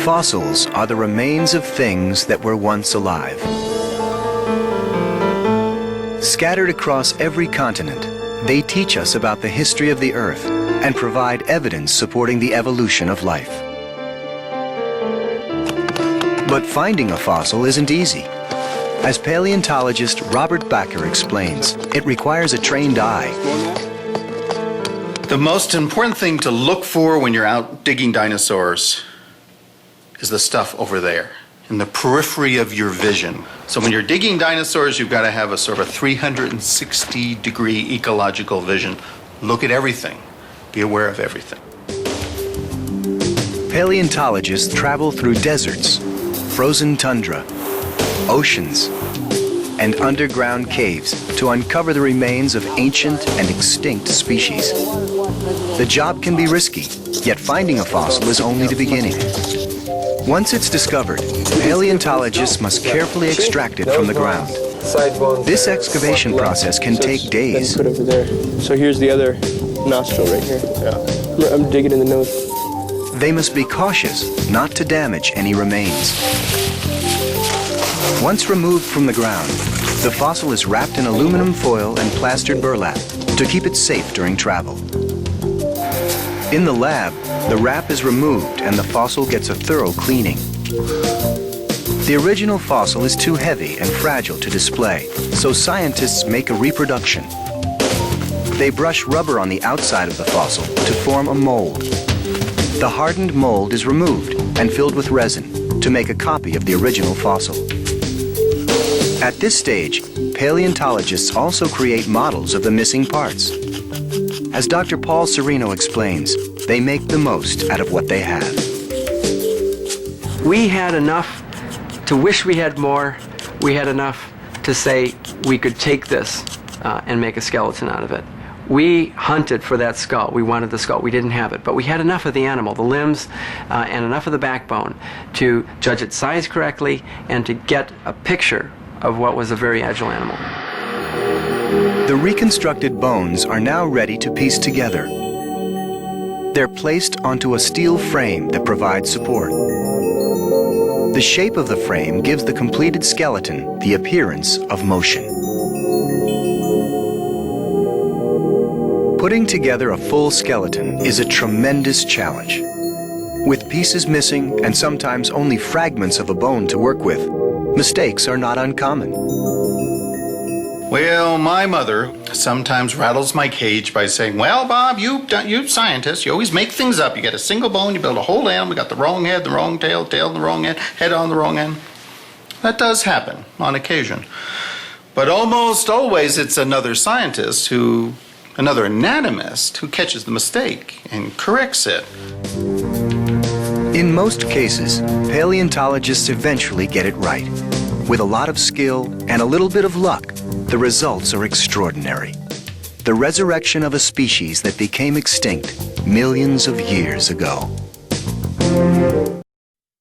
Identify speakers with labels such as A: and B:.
A: Fossils are the remains of things that were once alive. Scattered across every continent, they teach us about the history of the Earth and provide evidence supporting the evolution of life. But finding a fossil isn't easy. As paleontologist Robert Bakker explains, it requires a trained eye.
B: The most important thing to look for when you're out digging dinosaurs is the stuff over there, in the periphery of your vision. So when you're digging dinosaurs, you've got to have a sort of a 360-degree ecological vision. Look at everything. Be aware of everything.
A: Paleontologists travel through deserts, frozen tundra, oceans, and underground caves to uncover the remains of ancient and extinct species. The job can be risky, yet finding a fossil is only the beginning. Once it's discovered, paleontologists must carefully extract it from the ground. This excavation process can take days.
C: Put over there. So here's the other nostril right here. Yeah. I'm digging in the nose.
A: They must be cautious not to damage any remains. Once removed from the ground, the fossil is wrapped in aluminum foil and plastered burlap to keep it safe during travel. In the lab, the wrap is removed and the fossil gets a thorough cleaning. The original fossil is too heavy and fragile to display, so scientists make a reproduction. They brush rubber on the outside of the fossil to form a mold. The hardened mold is removed and filled with resin to make a copy of the original fossil. At this stage, paleontologists also create models of the missing parts. As Dr. Paul Sereno explains, they make the most out of what they have.
D: We had enough to wish we had more. We had enough to say we could take this and make a skeleton out of it. We hunted for that skull. We wanted the skull. We didn't have it, but we had enough of the animal, the limbs, and enough of the backbone to judge its size correctly and to get a picture of what was a very agile animal.
A: The reconstructed bones are now ready to piece together. They're placed onto a steel frame that provides support. The shape of the frame gives the completed skeleton the appearance of motion. Putting together a full skeleton is a tremendous challenge. With pieces missing and sometimes only fragments of a bone to work with, mistakes are not uncommon.
B: Well, my mother sometimes rattles my cage by saying, well, Bob, you scientists, you always make things up. You get a single bone, you build a whole animal, you got the wrong head, the wrong tail, tail on the wrong end, head on the wrong end. That does happen on occasion. But almost always it's another scientist another anatomist who catches the mistake and corrects it.
A: In most cases, paleontologists eventually get it right. With a lot of skill and a little bit of luck, the results are extraordinary. The resurrection of a species that became extinct millions of years ago.